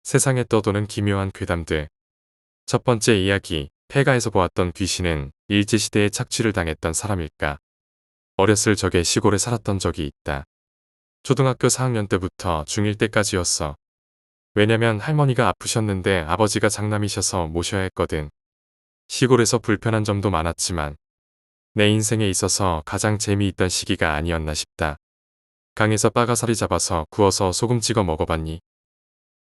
세상에 떠도는 기묘한 괴담들. 첫 번째 이야기, 폐가에서 보았던 귀신은 일제시대에 착취를 당했던 사람일까? 어렸을 적에 시골에 살았던 적이 있다. 초등학교 4학년 때부터 중1 때까지였어. 왜냐면 할머니가 아프셨는데 아버지가 장남이셔서 모셔야 했거든. 시골에서 불편한 점도 많았지만 내 인생에 있어서 가장 재미있던 시기가 아니었나 싶다. 강에서 빠가사리 잡아서 구워서 소금 찍어 먹어봤니?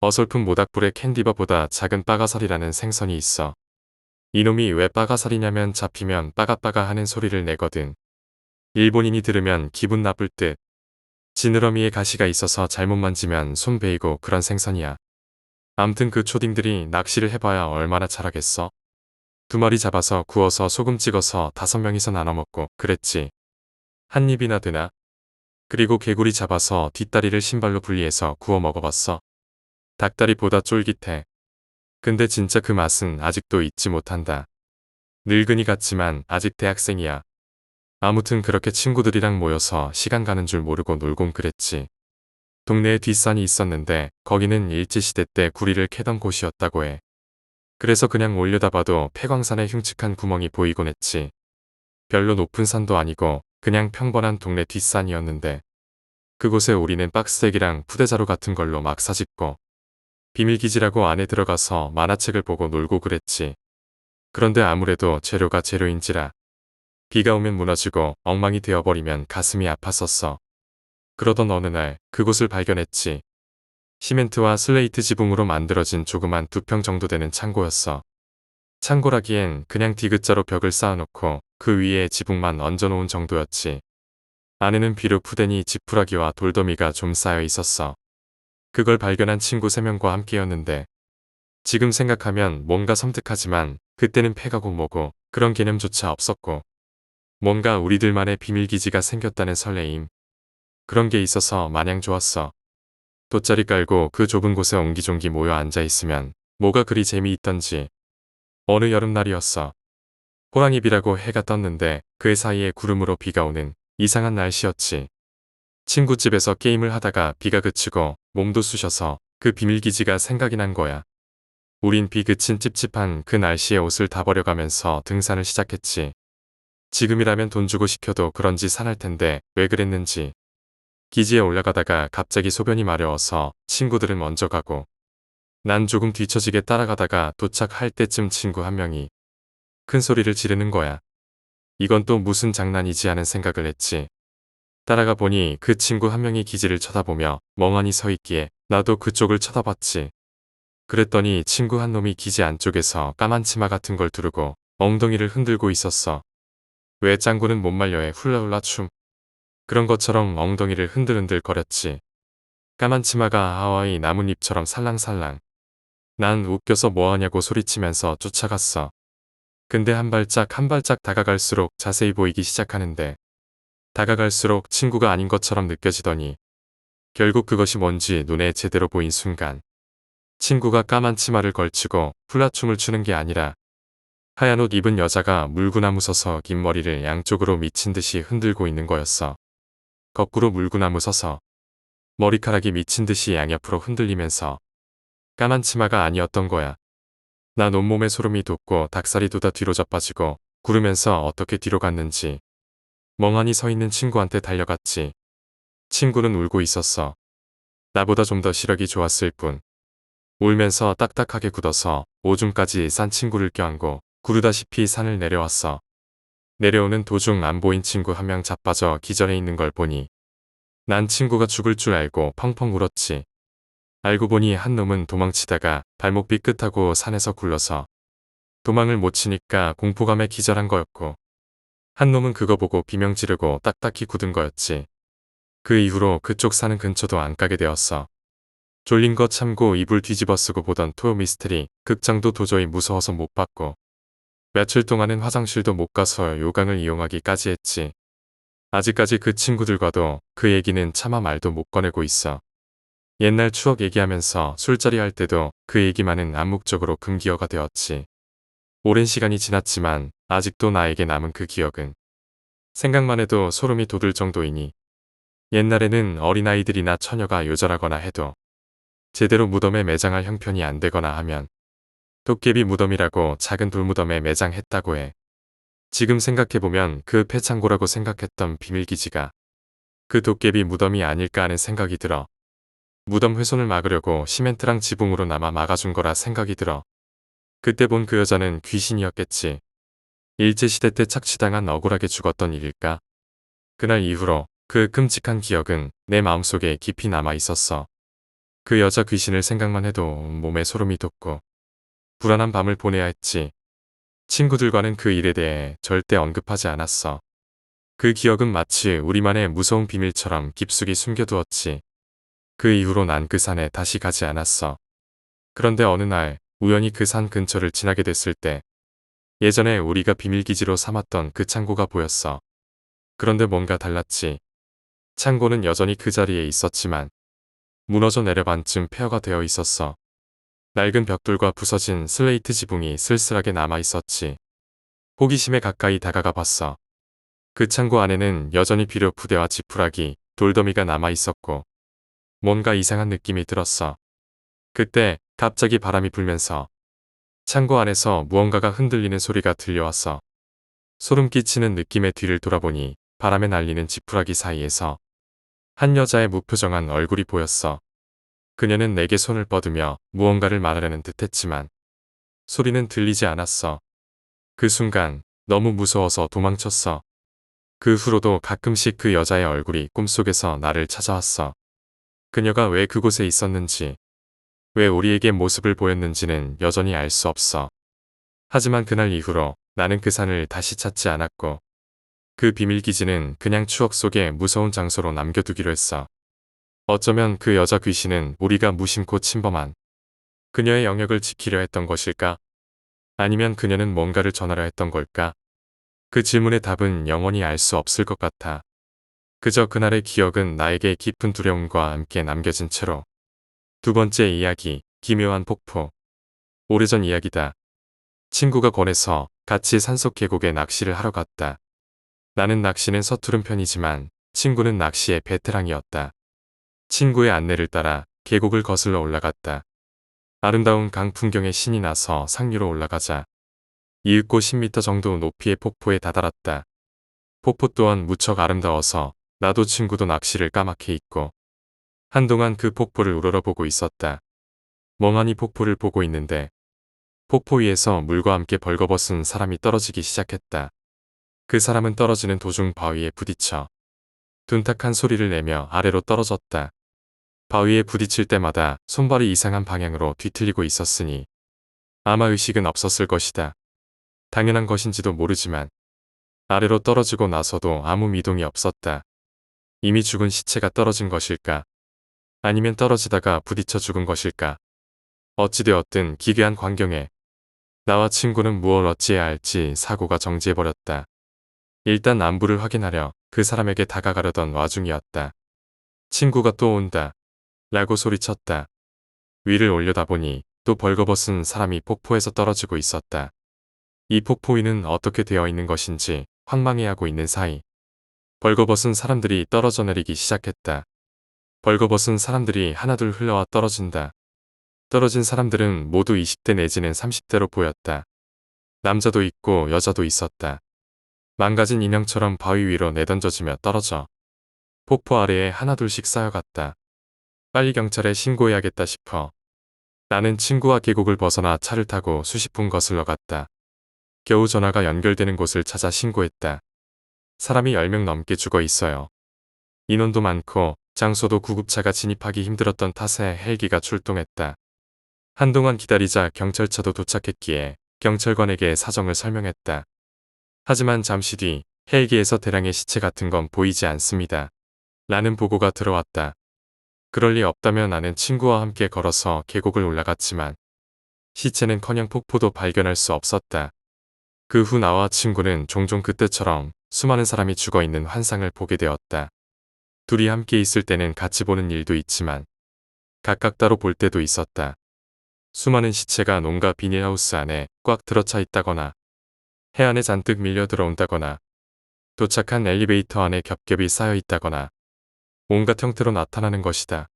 어설픈 모닥불에 캔디바보다 작은 빠가사리라는 생선이 있어. 이놈이 왜 빠가사리냐면 잡히면 빠가빠가 하는 소리를 내거든. 일본인이 들으면 기분 나쁠 듯. 지느러미에 가시가 있어서 잘못 만지면 손 베이고 그런 생선이야. 암튼 그 초딩들이 낚시를 해봐야 얼마나 잘하겠어? 2마리 잡아서 구워서 소금 찍어서 5명이서 나눠 먹고 그랬지. 한 입이나 되나? 그리고 개구리 잡아서 뒷다리를 신발로 분리해서 구워 먹어봤어. 닭다리보다 쫄깃해. 근데 진짜 그 맛은 아직도 잊지 못한다. 늙은이 같지만 아직 대학생이야. 아무튼 그렇게 친구들이랑 모여서 시간 가는 줄 모르고 놀곤 그랬지. 동네에 뒷산이 있었는데 거기는 일제시대 때 구리를 캐던 곳이었다고 해. 그래서 그냥 올려다봐도 폐광산에 흉측한 구멍이 보이곤 했지. 별로 높은 산도 아니고 그냥 평범한 동네 뒷산이었는데 그곳에 우리는 박스색이랑 푸대자루 같은 걸로 막 사짓고 비밀기지라고 안에 들어가서 만화책을 보고 놀고 그랬지. 그런데 아무래도 재료가 재료인지라 비가 오면 무너지고 엉망이 되어버리면 가슴이 아팠었어. 그러던 어느 날 그곳을 발견했지. 시멘트와 슬레이트 지붕으로 만들어진 조그만 2평 정도 되는 창고였어. 창고라기엔 그냥 디귿자로 벽을 쌓아놓고 그 위에 지붕만 얹어놓은 정도였지. 안에는 비료 푸대니 지푸라기와 돌더미가 좀 쌓여 있었어. 그걸 발견한 친구 3명과 함께였는데 지금 생각하면 뭔가 섬뜩하지만 그때는 폐가고 뭐고 그런 개념조차 없었고 뭔가 우리들만의 비밀기지가 생겼다는 설레임. 그런 게 있어서 마냥 좋았어. 돗자리 깔고 그 좁은 곳에 옹기종기 모여 앉아있으면 뭐가 그리 재미있던지. 어느 여름날이었어. 호랑이비라고 해가 떴는데 그 사이에 구름으로 비가 오는 이상한 날씨였지. 친구 집에서 게임을 하다가 비가 그치고 몸도 쑤셔서 그 비밀기지가 생각이 난 거야. 우린 비 그친 찝찝한 그 날씨에 옷을 다 버려가면서 등산을 시작했지. 지금이라면 돈 주고 시켜도 그런지 산할 텐데 왜 그랬는지. 기지에 올라가다가 갑자기 소변이 마려워서 친구들은 먼저 가고 난 조금 뒤처지게 따라가다가 도착할 때쯤 친구 한 명이 큰 소리를 지르는 거야. 이건 또 무슨 장난이지 하는 생각을 했지. 따라가 보니 그 친구 한 명이 기지를 쳐다보며 멍하니 서 있기에 나도 그쪽을 쳐다봤지. 그랬더니 친구 한 놈이 기지 안쪽에서 까만 치마 같은 걸 두르고 엉덩이를 흔들고 있었어. 왜 짱구는 못 말려해 훌라훌라 춤. 그런 것처럼 엉덩이를 흔들흔들 거렸지. 까만 치마가 하와이 나뭇잎처럼 살랑살랑. 난 웃겨서 뭐하냐고 소리치면서 쫓아갔어. 근데 한 발짝 한 발짝 다가갈수록 자세히 보이기 시작하는데 다가갈수록 친구가 아닌 것처럼 느껴지더니 결국 그것이 뭔지 눈에 제대로 보인 순간 친구가 까만 치마를 걸치고 훌라춤을 추는 게 아니라 하얀 옷 입은 여자가 물구나무 서서 긴 머리를 양쪽으로 미친 듯이 흔들고 있는 거였어. 거꾸로 물구나무 서서 머리카락이 미친 듯이 양옆으로 흔들리면서 까만 치마가 아니었던 거야. 난 온몸에 소름이 돋고 닭살이 돋아 뒤로 자빠지고 구르면서 어떻게 뒤로 갔는지 멍하니 서 있는 친구한테 달려갔지. 친구는 울고 있었어. 나보다 좀 더 시력이 좋았을 뿐. 울면서 딱딱하게 굳어서 오줌까지 싼 친구를 껴안고 구르다시피 산을 내려왔어. 내려오는 도중 안 보인 친구 한 명 자빠져 기절해 있는 걸 보니 난 친구가 죽을 줄 알고 펑펑 울었지. 알고 보니 한 놈은 도망치다가 발목 삐끗하고 산에서 굴러서 도망을 못 치니까 공포감에 기절한 거였고 한 놈은 그거 보고 비명 지르고 딱딱히 굳은 거였지. 그 이후로 그쪽 사는 근처도 안 가게 되었어. 졸린 거 참고 이불 뒤집어 쓰고 보던 토요 미스테리 극장도 도저히 무서워서 못 봤고 며칠 동안은 화장실도 못 가서 요강을 이용하기까지 했지. 아직까지 그 친구들과도 그 얘기는 차마 말도 못 꺼내고 있어. 옛날 추억 얘기하면서 술자리 할 때도 그 얘기만은 암묵적으로 금기어가 되었지. 오랜 시간이 지났지만 아직도 나에게 남은 그 기억은 생각만 해도 소름이 돋을 정도이니 옛날에는 어린아이들이나 처녀가 요절하거나 해도 제대로 무덤에 매장할 형편이 안 되거나 하면 도깨비 무덤이라고 작은 돌무덤에 매장했다고 해. 지금 생각해보면 그 폐창고라고 생각했던 비밀기지가 그 도깨비 무덤이 아닐까 하는 생각이 들어. 무덤 훼손을 막으려고 시멘트랑 지붕으로나마 막아준 거라 생각이 들어. 그때 본 그 여자는 귀신이었겠지. 일제시대 때 착취당한 억울하게 죽었던 일일까? 그날 이후로 그 끔찍한 기억은 내 마음속에 깊이 남아 있었어. 그 여자 귀신을 생각만 해도 몸에 소름이 돋고 불안한 밤을 보내야 했지. 친구들과는 그 일에 대해 절대 언급하지 않았어. 그 기억은 마치 우리만의 무서운 비밀처럼 깊숙이 숨겨두었지. 그 이후로 난 그 산에 다시 가지 않았어. 그런데 어느 날 우연히 그 산 근처를 지나게 됐을 때 예전에 우리가 비밀기지로 삼았던 그 창고가 보였어. 그런데 뭔가 달랐지. 창고는 여전히 그 자리에 있었지만 무너져 내려 반쯤 폐허가 되어 있었어. 낡은 벽돌과 부서진 슬레이트 지붕이 쓸쓸하게 남아 있었지. 호기심에 가까이 다가가 봤어. 그 창고 안에는 여전히 비료 부대와 지푸라기, 돌더미가 남아 있었고 뭔가 이상한 느낌이 들었어. 그때 갑자기 바람이 불면서 창고 안에서 무언가가 흔들리는 소리가 들려왔어. 소름 끼치는 느낌의 뒤를 돌아보니 바람에 날리는 지푸라기 사이에서 한 여자의 무표정한 얼굴이 보였어. 그녀는 내게 손을 뻗으며 무언가를 말하려는 듯했지만 소리는 들리지 않았어. 그 순간 너무 무서워서 도망쳤어. 그 후로도 가끔씩 그 여자의 얼굴이 꿈속에서 나를 찾아왔어. 그녀가 왜 그곳에 있었는지, 왜 우리에게 모습을 보였는지는 여전히 알 수 없어. 하지만 그날 이후로 나는 그 산을 다시 찾지 않았고 그 비밀기지는 그냥 추억 속에 무서운 장소로 남겨두기로 했어. 어쩌면 그 여자 귀신은 우리가 무심코 침범한 그녀의 영역을 지키려 했던 것일까? 아니면 그녀는 뭔가를 전하려 했던 걸까? 그 질문의 답은 영원히 알 수 없을 것 같아. 그저 그날의 기억은 나에게 깊은 두려움과 함께 남겨진 채로. 두 번째 이야기, 기묘한 폭포. 오래전 이야기다. 친구가 권해서 같이 산속 계곡에 낚시를 하러 갔다. 나는 낚시는 서투른 편이지만 친구는 낚시의 베테랑이었다. 친구의 안내를 따라 계곡을 거슬러 올라갔다. 아름다운 강 풍경에 신이 나서 상류로 올라가자 이윽고 10m 정도 높이의 폭포에 다다랐다. 폭포 또한 무척 아름다워서 나도 친구도 낚시를 까맣게 잊고 한동안 그 폭포를 우러러보고 있었다. 멍하니 폭포를 보고 있는데 폭포 위에서 물과 함께 벌거벗은 사람이 떨어지기 시작했다. 그 사람은 떨어지는 도중 바위에 부딪혀 둔탁한 소리를 내며 아래로 떨어졌다. 바위에 부딪힐 때마다 손발이 이상한 방향으로 뒤틀리고 있었으니 아마 의식은 없었을 것이다. 당연한 것인지도 모르지만 아래로 떨어지고 나서도 아무 미동이 없었다. 이미 죽은 시체가 떨어진 것일까? 아니면 떨어지다가 부딪혀 죽은 것일까? 어찌되었든 기괴한 광경에 나와 친구는 무엇을 어찌해야 할지 사고가 정지해버렸다. 일단 안부를 확인하려 그 사람에게 다가가려던 와중이었다. 친구가 또 온다. 라고 소리쳤다. 위를 올려다보니 또 벌거벗은 사람이 폭포에서 떨어지고 있었다. 이 폭포 위는 어떻게 되어 있는 것인지 황망해하고 있는 사이 벌거벗은 사람들이 떨어져 내리기 시작했다. 벌거벗은 사람들이 하나둘 흘러와 떨어진다. 떨어진 사람들은 모두 20대 내지는 30대로 보였다. 남자도 있고 여자도 있었다. 망가진 인형처럼 바위 위로 내던져지며 떨어져 폭포 아래에 하나둘씩 쌓여갔다. 빨리 경찰에 신고해야겠다 싶어 나는 친구와 계곡을 벗어나 차를 타고 수십 분 거슬러 갔다. 겨우 전화가 연결되는 곳을 찾아 신고했다. 사람이 10명 넘게 죽어 있어요. 인원도 많고 장소도 구급차가 진입하기 힘들었던 탓에 헬기가 출동했다. 한동안 기다리자 경찰차도 도착했기에 경찰관에게 사정을 설명했다. 하지만 잠시 뒤 헬기에서 대량의 시체 같은 건 보이지 않습니다. 라는 보고가 들어왔다. 그럴 리 없다며 나는 친구와 함께 걸어서 계곡을 올라갔지만 시체는커녕 폭포도 발견할 수 없었다. 그 후 나와 친구는 종종 그때처럼 수많은 사람이 죽어있는 환상을 보게 되었다. 둘이 함께 있을 때는 같이 보는 일도 있지만 각각 따로 볼 때도 있었다. 수많은 시체가 농가 비닐하우스 안에 꽉 들어차 있다거나 해안에 잔뜩 밀려 들어온다거나 도착한 엘리베이터 안에 겹겹이 쌓여 있다거나 온갖 형태로 나타나는 것이다.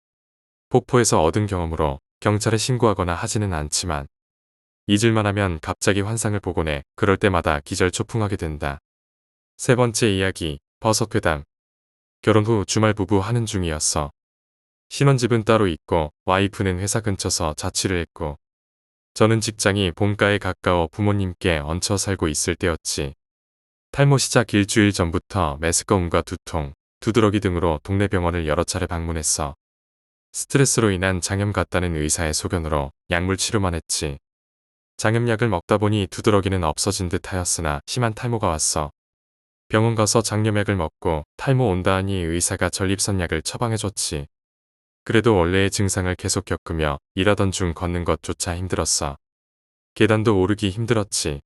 폭포에서 얻은 경험으로 경찰에 신고하거나 하지는 않지만 잊을만 하면 갑자기 환상을 보곤 해 그럴 때마다 기절초풍하게 된다. 세 번째 이야기, 버섯괴담. 결혼 후 주말 부부 하는 중이었어. 신혼집은 따로 있고 와이프는 회사 근처서 자취를 했고 저는 직장이 본가에 가까워 부모님께 얹혀 살고 있을 때였지. 탈모 시작 일주일 전부터 메스꺼움과 두통, 두드러기 등으로 동네 병원을 여러 차례 방문했어. 스트레스로 인한 장염 같다는 의사의 소견으로 약물 치료만 했지. 장염약을 먹다 보니 두드러기는 없어진 듯 하였으나 심한 탈모가 왔어. 병원 가서 장염약을 먹고 탈모 온다 하니 의사가 전립선약을 처방해줬지. 그래도 원래의 증상을 계속 겪으며 일하던 중 걷는 것조차 힘들었어. 계단도 오르기 힘들었지.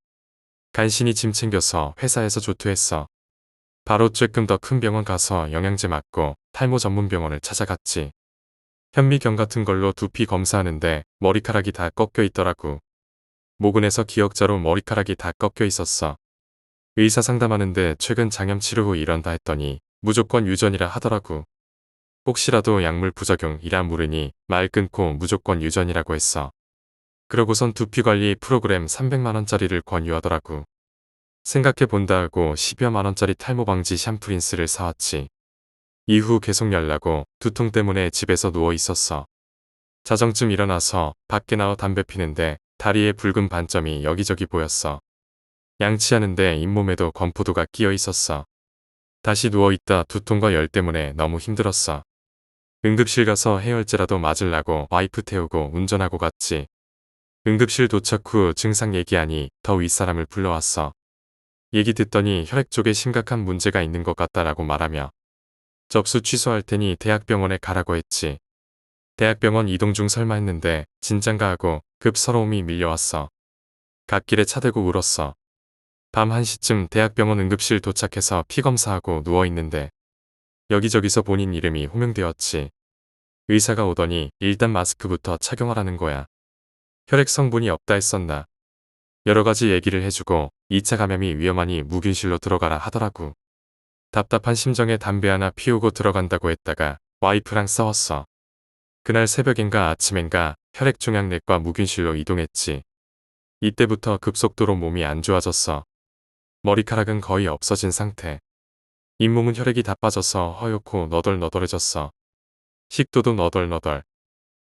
간신히 짐 챙겨서 회사에서 조퇴했어. 바로 조금 더 큰 병원 가서 영양제 맞고 탈모 전문 병원을 찾아갔지. 현미경 같은 걸로 두피 검사하는데 머리카락이 다 꺾여 있더라고. 모근에서 기역자로 머리카락이 다 꺾여 있었어. 의사 상담하는데 최근 장염 치료 후 이런다 했더니 무조건 유전이라 하더라고. 혹시라도 약물 부작용이라 물으니 말 끊고 무조건 유전이라고 했어. 그러고선 두피관리 프로그램 300만원짜리를 권유하더라고. 생각해본다 하고 10여만원짜리 탈모 방지 샴푸린스를 사왔지. 이후 계속 열나고 두통 때문에 집에서 누워 있었어. 자정쯤 일어나서 밖에 나와 담배 피는데 다리에 붉은 반점이 여기저기 보였어. 양치하는데 잇몸에도 건포도가 끼어 있었어. 다시 누워있다 두통과 열 때문에 너무 힘들었어. 응급실 가서 해열제라도 맞으려고 와이프 태우고 운전하고 갔지. 응급실 도착 후 증상 얘기하니 더 윗사람을 불러왔어. 얘기 듣더니 혈액 쪽에 심각한 문제가 있는 것 같다라고 말하며 접수 취소할 테니 대학병원에 가라고 했지. 대학병원 이동 중 설마 했는데 진짠가 하고 급 서러움이 밀려왔어. 갓길에 차 대고 울었어. 밤 1시쯤 대학병원 응급실 도착해서 피검사하고 누워있는데 여기저기서 본인 이름이 호명되었지. 의사가 오더니 일단 마스크부터 착용하라는 거야. 혈액 성분이 없다 했었나. 여러 가지 얘기를 해주고 2차 감염이 위험하니 무균실로 들어가라 하더라고. 답답한 심정에 담배 하나 피우고 들어간다고 했다가 와이프랑 싸웠어. 그날 새벽인가 아침인가 혈액종양내과 무균실로 이동했지. 이때부터 급속도로 몸이 안 좋아졌어. 머리카락은 거의 없어진 상태. 잇몸은 혈액이 다 빠져서 허옇고 너덜너덜해졌어. 식도도 너덜너덜.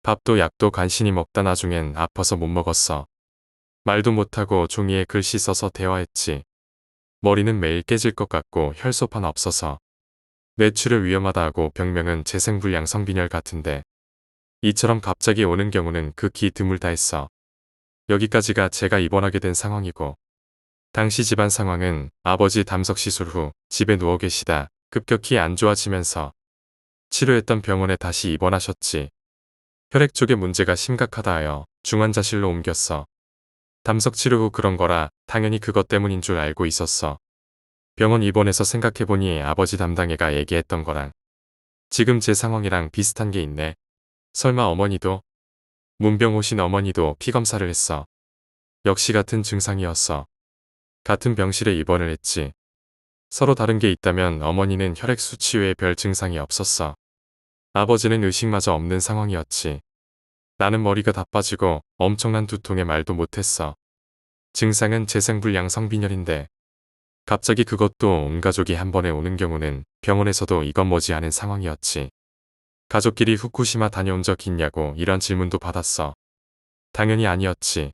밥도 약도 간신히 먹다 나중엔 아파서 못 먹었어. 말도 못하고 종이에 글씨 써서 대화했지. 머리는 매일 깨질 것 같고 혈소판 없어서. 뇌출혈 위험하다 하고 병명은 재생불량 성빈혈 같은데 이처럼 갑자기 오는 경우는 극히 드물다 했어. 여기까지가 제가 입원하게 된 상황이고 당시 집안 상황은 아버지 담석 시술 후 집에 누워 계시다 급격히 안 좋아지면서 치료했던 병원에 다시 입원하셨지. 혈액 쪽에 문제가 심각하다 하여 중환자실로 옮겼어. 담석 치료 후 그런 거라 당연히 그것 때문인 줄 알고 있었어. 병원 입원해서 생각해보니 아버지 담당애가 얘기했던 거랑 지금 제 상황이랑 비슷한 게 있네. 설마 어머니도? 문병 오신 어머니도 피검사를 했어. 역시 같은 증상이었어. 같은 병실에 입원을 했지. 서로 다른 게 있다면 어머니는 혈액 수치 외에 별 증상이 없었어. 아버지는 의식마저 없는 상황이었지. 나는 머리가 다 빠지고 엄청난 두통에 말도 못했어. 증상은 재생불량 성빈혈인데 갑자기 그것도 온 가족이 한 번에 오는 경우는 병원에서도 이건 머지않은 상황이었지. 가족끼리 후쿠시마 다녀온 적 있냐고 이런 질문도 받았어. 당연히 아니었지.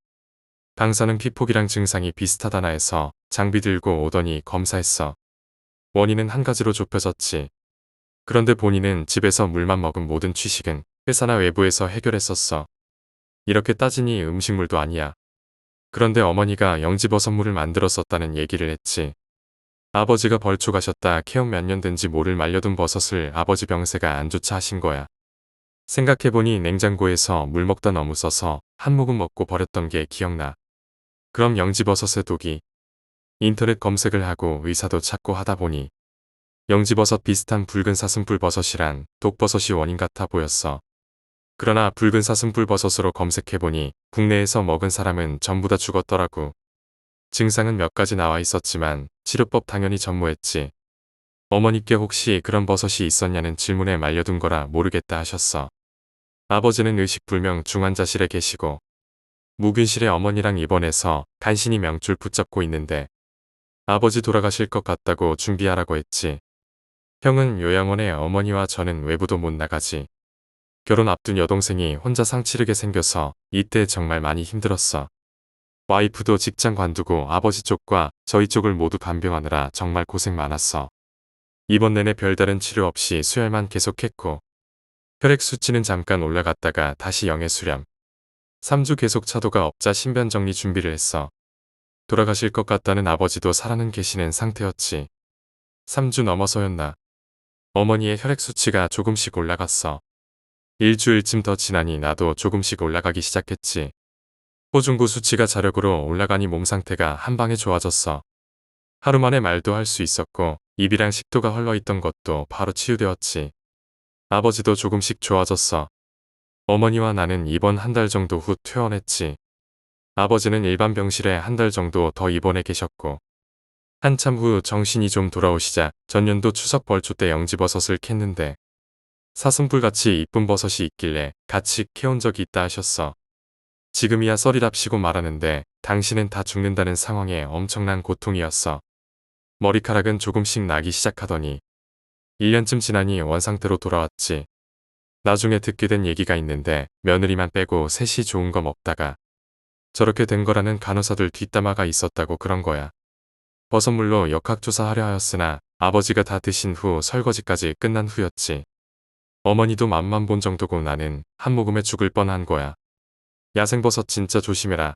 당사는 피폭이랑 증상이 비슷하다나 해서 장비 들고 오더니 검사했어. 원인은 한 가지로 좁혀졌지. 그런데 본인은 집에서 물만 먹은 모든 취식은 회사나 외부에서 해결했었어. 이렇게 따지니 음식물도 아니야. 그런데 어머니가 영지버섯물을 만들었었다는 얘기를 했지. 아버지가 벌초 가셨다 케업 몇 년 된지 모를 말려둔 버섯을 아버지 병세가 안 좋자 하신 거야. 생각해보니 냉장고에서 물 먹다 너무 써서 한 모금 먹고 버렸던 게 기억나. 그럼 영지버섯의 독이. 인터넷 검색을 하고 의사도 찾고 하다 보니 영지버섯 비슷한 붉은 사슴뿔버섯이란 독버섯이 원인 같아 보였어. 그러나 붉은 사슴뿔버섯으로 검색해보니 국내에서 먹은 사람은 전부 다 죽었더라고. 증상은 몇 가지 나와 있었지만 치료법 당연히 전무했지. 어머니께 혹시 그런 버섯이 있었냐는 질문에 말려둔 거라 모르겠다 하셨어. 아버지는 의식불명 중환자실에 계시고 무균실에 어머니랑 입원해서 간신히 명줄 붙잡고 있는데 아버지 돌아가실 것 같다고 준비하라고 했지. 형은 요양원에 어머니와 저는 외부도 못 나가지. 결혼 앞둔 여동생이 혼자 상 치르게 생겨서 이때 정말 많이 힘들었어. 와이프도 직장 관두고 아버지 쪽과 저희 쪽을 모두 간병하느라 정말 고생 많았어. 이번 내내 별다른 치료 없이 수혈만 계속했고 혈액 수치는 잠깐 올라갔다가 다시 0에 수렴. 3주 계속 차도가 없자 신변 정리 준비를 했어. 돌아가실 것 같다는 아버지도 살아는 계시는 상태였지. 3주 넘어서였나. 어머니의 혈액 수치가 조금씩 올라갔어. 일주일쯤 더 지나니 나도 조금씩 올라가기 시작했지. 호중구 수치가 자력으로 올라가니 몸 상태가 한방에 좋아졌어. 하루 만에 말도 할 수 있었고 입이랑 식도가 헐러있던 것도 바로 치유되었지. 아버지도 조금씩 좋아졌어. 어머니와 나는 입원 한 달 정도 후 퇴원했지. 아버지는 일반 병실에 한 달 정도 더 입원해 계셨고 한참 후 정신이 좀 돌아오시자 전년도 추석 벌초 때 영지버섯을 캤는데 사슴뿔같이 이쁜 버섯이 있길래 같이 캐온 적이 있다 하셨어. 지금이야 썰이랍시고 말하는데 당신은 다 죽는다는 상황에 엄청난 고통이었어. 머리카락은 조금씩 나기 시작하더니 1년쯤 지나니 원상태로 돌아왔지. 나중에 듣게 된 얘기가 있는데 며느리만 빼고 셋이 좋은 거 먹다가 저렇게 된 거라는 간호사들 뒷담화가 있었다고 그런 거야. 버섯물로 역학조사하려 하였으나 아버지가 다 드신 후 설거지까지 끝난 후였지. 어머니도 맛만 본 정도고 나는 한 모금에 죽을 뻔한 거야. 야생버섯 진짜 조심해라.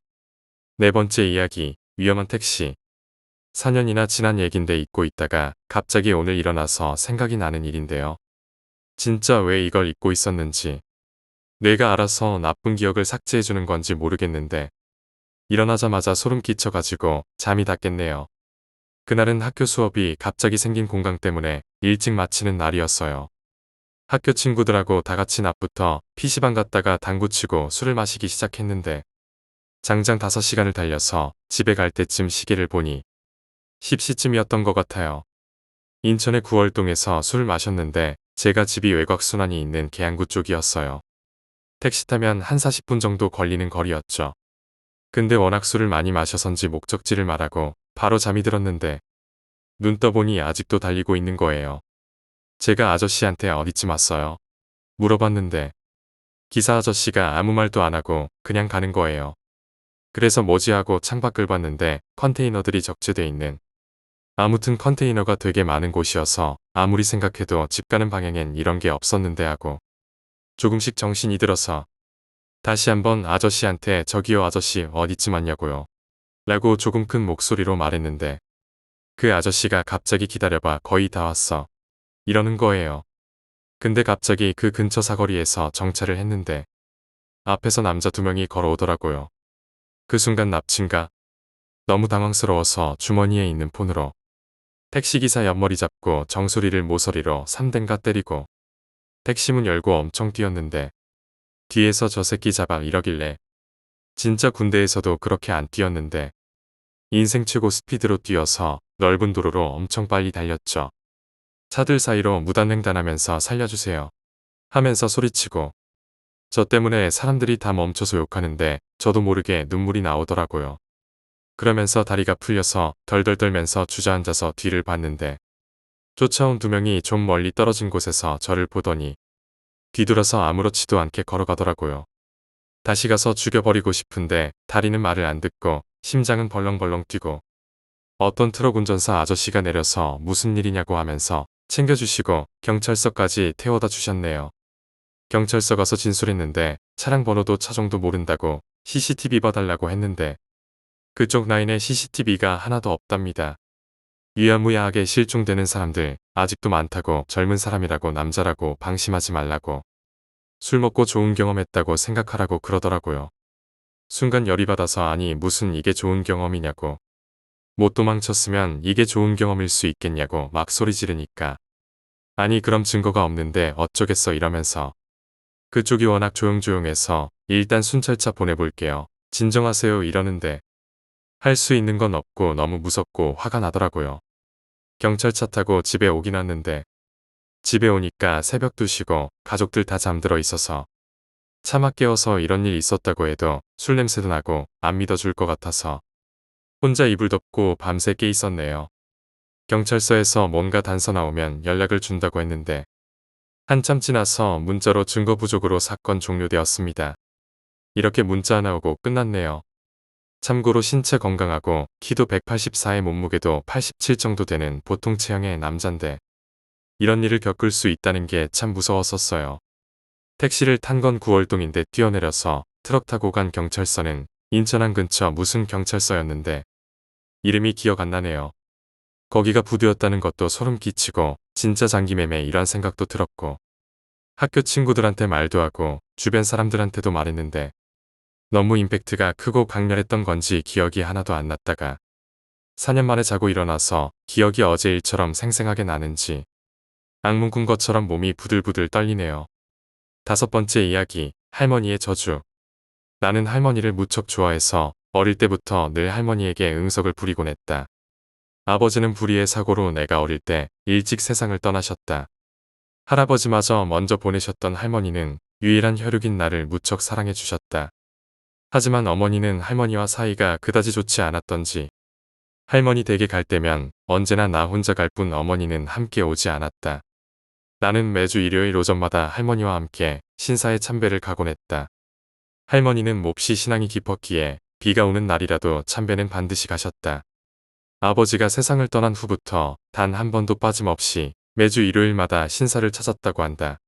네 번째 이야기, 위험한 택시. 4년이나 지난 얘긴데 잊고 있다가 갑자기 오늘 일어나서 생각이 나는 일인데요. 진짜 왜 이걸 잊고 있었는지. 뇌가 알아서 나쁜 기억을 삭제해주는 건지 모르겠는데 일어나자마자 소름 끼쳐가지고 잠이 다 깼네요. 그날은 학교 수업이 갑자기 생긴 공강 때문에 일찍 마치는 날이었어요. 학교 친구들하고 다 같이 낮부터 PC방 갔다가 당구 치고 술을 마시기 시작했는데 장장 5시간을 달려서 집에 갈 때쯤 시계를 보니 10시쯤이었던 것 같아요. 인천의 구월동에서 술을 마셨는데 제가 집이 외곽순환이 있는 계양구 쪽이었어요. 택시 타면 한 40분 정도 걸리는 거리였죠. 근데 워낙 술을 많이 마셔선지 목적지를 말하고 바로 잠이 들었는데 눈 떠보니 아직도 달리고 있는 거예요. 제가 아저씨한테 어디쯤 왔어요? 물어봤는데 기사 아저씨가 아무 말도 안 하고 그냥 가는 거예요. 그래서 뭐지 하고 창밖을 봤는데 컨테이너들이 적재돼 있는 아무튼 컨테이너가 되게 많은 곳이어서 아무리 생각해도 집 가는 방향엔 이런 게 없었는데 하고 조금씩 정신이 들어서 다시 한번 아저씨한테 저기요 아저씨 어디쯤 왔냐고요. 라고 조금 큰 목소리로 말했는데 그 아저씨가 갑자기 기다려봐 거의 다 왔어. 이러는 거예요. 근데 갑자기 그 근처 사거리에서 정차를 했는데 앞에서 남자 2명이 걸어오더라고요. 그 순간 납치인가? 너무 당황스러워서 주머니에 있는 폰으로 택시기사 옆머리 잡고 정수리를 모서리로 3댕가 때리고 택시문 열고 엄청 뛰었는데 뒤에서 저 새끼 잡아 이러길래 진짜 군대에서도 그렇게 안 뛰었는데 인생 최고 스피드로 뛰어서 넓은 도로로 엄청 빨리 달렸죠. 차들 사이로 무단횡단하면서 살려주세요 하면서 소리치고 저 때문에 사람들이 다 멈춰서 욕하는데 저도 모르게 눈물이 나오더라고요. 그러면서 다리가 풀려서 덜덜 떨면서 주저앉아서 뒤를 봤는데 쫓아온 2명이 좀 멀리 떨어진 곳에서 저를 보더니 뒤돌아서 아무렇지도 않게 걸어가더라고요. 다시 가서 죽여버리고 싶은데 다리는 말을 안 듣고 심장은 벌렁벌렁 뛰고 어떤 트럭 운전사 아저씨가 내려서 무슨 일이냐고 하면서 챙겨주시고 경찰서까지 태워다 주셨네요. 경찰서 가서 진술했는데 차량 번호도 차종도 모른다고 CCTV 봐달라고 했는데 그쪽 라인에 CCTV가 하나도 없답니다. 유야무야하게 실종되는 사람들 아직도 많다고 젊은 사람이라고 남자라고 방심하지 말라고 술 먹고 좋은 경험했다고 생각하라고 그러더라고요. 순간 열이 받아서 아니 무슨 이게 좋은 경험이냐고 못 도망쳤으면 이게 좋은 경험일 수 있겠냐고 막 소리 지르니까 아니 그럼 증거가 없는데 어쩌겠어 이러면서 그쪽이 워낙 조용조용해서 일단 순찰차 보내볼게요. 진정하세요 이러는데 할 수 있는 건 없고 너무 무섭고 화가 나더라고요. 경찰차 타고 집에 오긴 왔는데 집에 오니까 새벽 2시고 가족들 다 잠들어 있어서 차마 깨워서 이런 일 있었다고 해도 술 냄새도 나고 안 믿어줄 것 같아서 혼자 이불 덮고 밤새 깨 있었네요. 경찰서에서 뭔가 단서 나오면 연락을 준다고 했는데 한참 지나서 문자로 증거 부족으로 사건 종료되었습니다. 이렇게 문자 하나 오고 끝났네요. 참고로 신체 건강하고 키도 184에 몸무게도 87 정도 되는 보통 체형의 남잔데 이런 일을 겪을 수 있다는 게 참 무서웠었어요. 택시를 탄 건 9월동인데 뛰어내려서 트럭 타고 간 경찰서는 인천항 근처 무슨 경찰서였는데 이름이 기억 안 나네요. 거기가 부두였다는 것도 소름 끼치고 진짜 장기매매 이런 생각도 들었고 학교 친구들한테 말도 하고 주변 사람들한테도 말했는데 너무 임팩트가 크고 강렬했던 건지 기억이 하나도 안 났다가 4년 만에 자고 일어나서 기억이 어제 일처럼 생생하게 나는지 악몽 꾼 것처럼 몸이 부들부들 떨리네요. 5번째 이야기, 할머니의 저주. 나는 할머니를 무척 좋아해서 어릴 때부터 늘 할머니에게 응석을 부리곤 했다. 아버지는 불의의 사고로 내가 어릴 때 일찍 세상을 떠나셨다. 할아버지마저 먼저 보내셨던 할머니는 유일한 혈육인 나를 무척 사랑해 주셨다. 하지만 어머니는 할머니와 사이가 그다지 좋지 않았던지 할머니 댁에 갈 때면 언제나 나 혼자 갈 뿐 어머니는 함께 오지 않았다. 나는 매주 일요일 오전마다 할머니와 함께 신사에 참배를 가곤 했다. 할머니는 몹시 신앙이 깊었기에 비가 오는 날이라도 참배는 반드시 가셨다. 아버지가 세상을 떠난 후부터 단 한 번도 빠짐없이 매주 일요일마다 신사를 찾았다고 한다.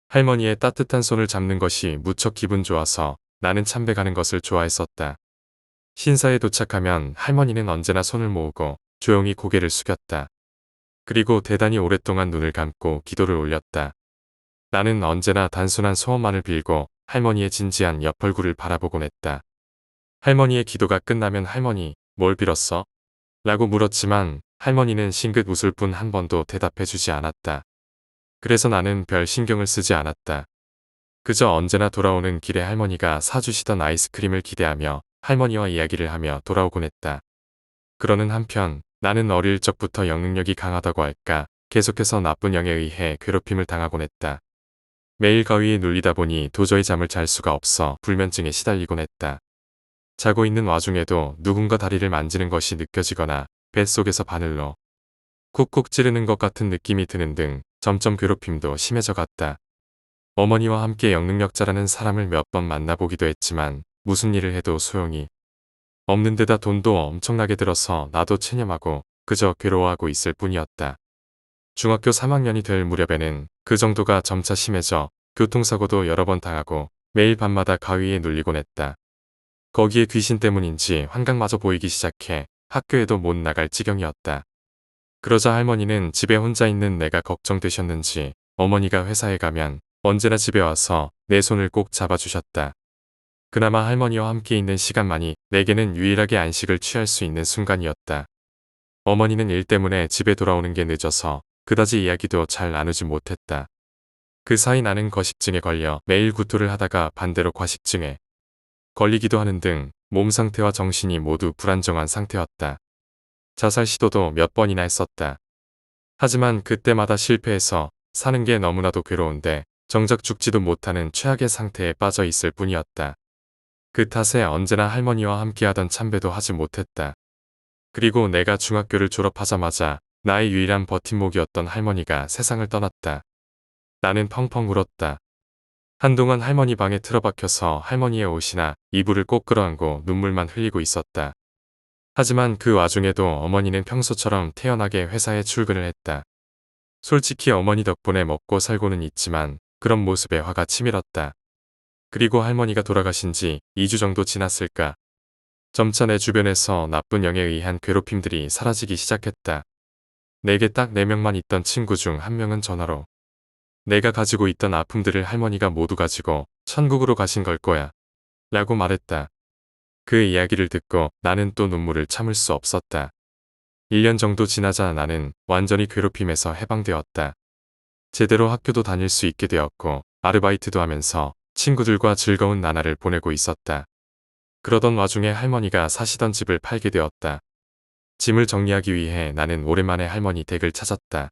할머니의 따뜻한 손을 잡는 것이 무척 기분 좋아서 나는 참배 가는 것을 좋아했었다. 신사에 도착하면 할머니는 언제나 손을 모으고 조용히 고개를 숙였다. 그리고 대단히 오랫동안 눈을 감고 기도를 올렸다. 나는 언제나 단순한 소원만을 빌고 할머니의 진지한 옆얼굴을 바라보곤 했다. 할머니의 기도가 끝나면 할머니, 뭘 빌었어? 라고 물었지만 할머니는 싱긋 웃을 뿐 한 번도 대답해주지 않았다. 그래서 나는 별 신경을 쓰지 않았다. 그저 언제나 돌아오는 길에 할머니가 사주시던 아이스크림을 기대하며 할머니와 이야기를 하며 돌아오곤 했다. 그러는 한편 나는 어릴 적부터 영능력이 강하다고 할까 계속해서 나쁜 영에 의해 괴롭힘을 당하곤 했다. 매일 가위에 눌리다 보니 도저히 잠을 잘 수가 없어 불면증에 시달리곤 했다. 자고 있는 와중에도 누군가 다리를 만지는 것이 느껴지거나 뱃속에서 바늘로 쿡쿡 찌르는 것 같은 느낌이 드는 등 점점 괴롭힘도 심해져 갔다. 어머니와 함께 영능력자라는 사람을 몇 번 만나보기도 했지만 무슨 일을 해도 소용이 없는 데다 돈도 엄청나게 들어서 나도 체념하고 그저 괴로워하고 있을 뿐이었다. 중학교 3학년이 될 무렵에는 그 정도가 점차 심해져 교통사고도 여러 번 당하고 매일 밤마다 가위에 눌리곤 했다. 거기에 귀신 때문인지 환각마저 보이기 시작해 학교에도 못 나갈 지경이었다. 그러자 할머니는 집에 혼자 있는 내가 걱정되셨는지 어머니가 회사에 가면 언제나 집에 와서 내 손을 꼭 잡아주셨다. 그나마 할머니와 함께 있는 시간만이 내게는 유일하게 안식을 취할 수 있는 순간이었다. 어머니는 일 때문에 집에 돌아오는 게 늦어서 그다지 이야기도 잘 나누지 못했다. 그 사이 나는 거식증에 걸려 매일 구토를 하다가 반대로 과식증에 걸리기도 하는 등 몸 상태와 정신이 모두 불안정한 상태였다. 자살 시도도 몇 번이나 했었다. 하지만 그때마다 실패해서 사는 게 너무나도 괴로운데 정작 죽지도 못하는 최악의 상태에 빠져 있을 뿐이었다. 그 탓에 언제나 할머니와 함께하던 참배도 하지 못했다. 그리고 내가 중학교를 졸업하자마자 나의 유일한 버팀목이었던 할머니가 세상을 떠났다. 나는 펑펑 울었다. 한동안 할머니 방에 틀어박혀서 할머니의 옷이나 이불을 꼭 끌어안고 눈물만 흘리고 있었다. 하지만 그 와중에도 어머니는 평소처럼 태연하게 회사에 출근을 했다. 솔직히 어머니 덕분에 먹고 살고는 있지만 그런 모습에 화가 치밀었다. 그리고 할머니가 돌아가신 지 2주 정도 지났을까. 점차 내 주변에서 나쁜 영에 의한 괴롭힘들이 사라지기 시작했다. 내게 딱 4명만 있던 친구 중 1명은 전화로 내가 가지고 있던 아픔들을 할머니가 모두 가지고 천국으로 가신 걸 거야 라고 말했다. 그 이야기를 듣고 나는 또 눈물을 참을 수 없었다. 1년 정도 지나자 나는 완전히 괴롭힘에서 해방되었다. 제대로 학교도 다닐 수 있게 되었고 아르바이트도 하면서 친구들과 즐거운 나날을 보내고 있었다. 그러던 와중에 할머니가 사시던 집을 팔게 되었다. 짐을 정리하기 위해 나는 오랜만에 할머니 댁을 찾았다.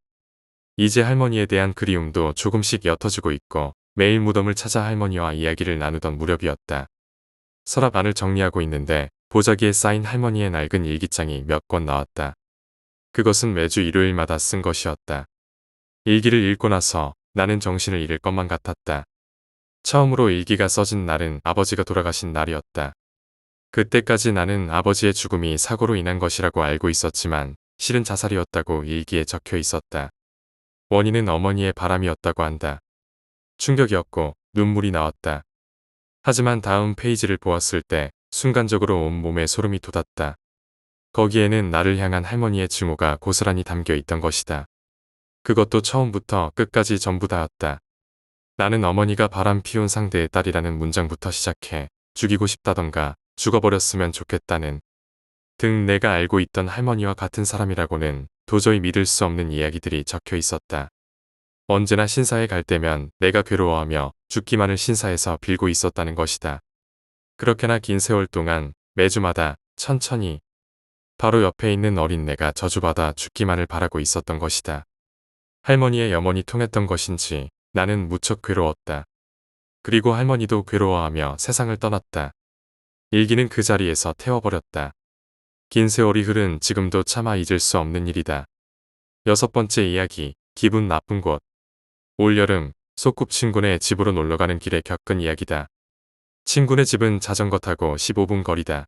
이제 할머니에 대한 그리움도 조금씩 옅어지고 있고 매일 무덤을 찾아 할머니와 이야기를 나누던 무렵이었다. 서랍 안을 정리하고 있는데 보자기에 쌓인 할머니의 낡은 일기장이 몇 권 나왔다. 그것은 매주 일요일마다 쓴 것이었다. 일기를 읽고 나서 나는 정신을 잃을 것만 같았다. 처음으로 일기가 써진 날은 아버지가 돌아가신 날이었다. 그때까지 나는 아버지의 죽음이 사고로 인한 것이라고 알고 있었지만 실은 자살이었다고 일기에 적혀 있었다. 원인은 어머니의 바람이었다고 한다. 충격이었고 눈물이 나왔다. 하지만 다음 페이지를 보았을 때 순간적으로 온몸에 소름이 돋았다. 거기에는 나를 향한 할머니의 증오가 고스란히 담겨 있던 것이다. 그것도 처음부터 끝까지 전부 다였다. 나는 어머니가 바람 피운 상대의 딸이라는 문장부터 시작해 죽이고 싶다던가 죽어버렸으면 좋겠다는 등 내가 알고 있던 할머니와 같은 사람이라고는 도저히 믿을 수 없는 이야기들이 적혀 있었다. 언제나 신사에 갈 때면 내가 괴로워하며 죽기만을 신사에서 빌고 있었다는 것이다. 그렇게나 긴 세월 동안 매주마다 천천히 바로 옆에 있는 어린 내가 저주받아 죽기만을 바라고 있었던 것이다. 할머니의 염원이 통했던 것인지 나는 무척 괴로웠다. 그리고 할머니도 괴로워하며 세상을 떠났다. 일기는 그 자리에서 태워버렸다. 긴 세월이 흐른 지금도 차마 잊을 수 없는 일이다. 6번째 이야기, 기분 나쁜 곳. 올여름 소꿉친구네 집으로 놀러가는 길에 겪은 이야기다. 친구네 집은 자전거 타고 15분 거리다.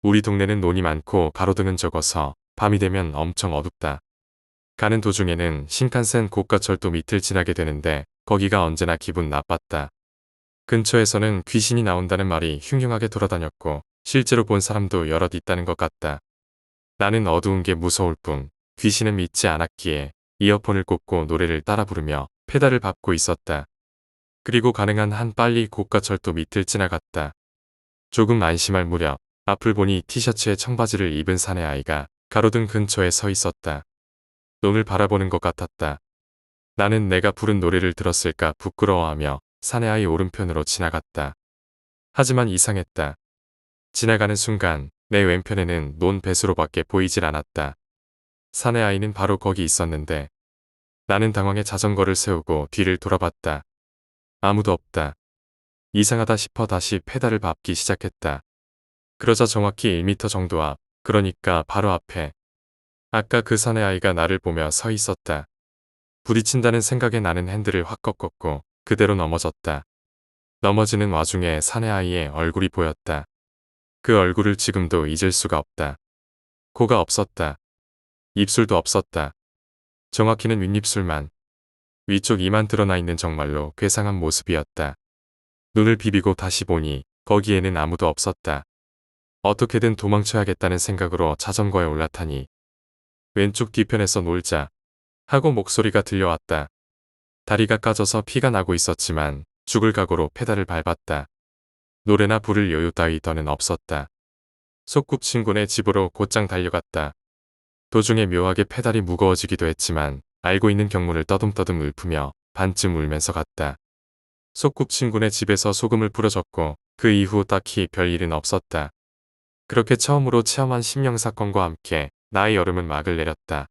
우리 동네는 논이 많고 가로등은 적어서 밤이 되면 엄청 어둡다. 가는 도중에는 신칸센 고가철도 밑을 지나게 되는데 거기가 언제나 기분 나빴다. 근처에서는 귀신이 나온다는 말이 흉흉하게 돌아다녔고 실제로 본 사람도 여럿 있다는 것 같다. 나는 어두운 게 무서울 뿐 귀신은 믿지 않았기에 이어폰을 꽂고 노래를 따라 부르며 페달을 밟고 있었다. 그리고 가능한 한 빨리 고가철도 밑을 지나갔다. 조금 안심할 무렵 앞을 보니 티셔츠에 청바지를 입은 사내 아이가 가로등 근처에 서 있었다. 논을 바라보는 것 같았다. 나는 내가 부른 노래를 들었을까 부끄러워하며 사내 아이 오른편으로 지나갔다. 하지만 이상했다. 지나가는 순간 내 왼편에는 논 배수로밖에 보이질 않았다. 사내 아이는 바로 거기 있었는데 나는 당황해 자전거를 세우고 뒤를 돌아봤다. 아무도 없다. 이상하다 싶어 다시 페달을 밟기 시작했다. 그러자 정확히 1m 정도 앞, 그러니까 바로 앞에 아까 그 사내 아이가 나를 보며 서 있었다. 부딪힌다는 생각에 나는 핸들을 확 꺾었고 그대로 넘어졌다. 넘어지는 와중에 사내 아이의 얼굴이 보였다. 그 얼굴을 지금도 잊을 수가 없다. 코가 없었다. 입술도 없었다. 정확히는 윗입술만. 위쪽 이만 드러나 있는 정말로 괴상한 모습이었다. 눈을 비비고 다시 보니 거기에는 아무도 없었다. 어떻게든 도망쳐야겠다는 생각으로 자전거에 올라타니 왼쪽 뒤편에서 놀자 하고 목소리가 들려왔다. 다리가 까져서 피가 나고 있었지만 죽을 각오로 페달을 밟았다. 노래나 부를 여유 따위 더는 없었다. 소꿉친구네 집으로 곧장 달려갔다. 도중에 묘하게 페달이 무거워지기도 했지만 알고 있는 경문을 떠듬떠듬 읊으며 반쯤 울면서 갔다. 소꿉친구네 집에서 소금을 뿌려줬고 그 이후 딱히 별일은 없었다. 그렇게 처음으로 체험한 심령사건과 함께 나의 여름은 막을 내렸다.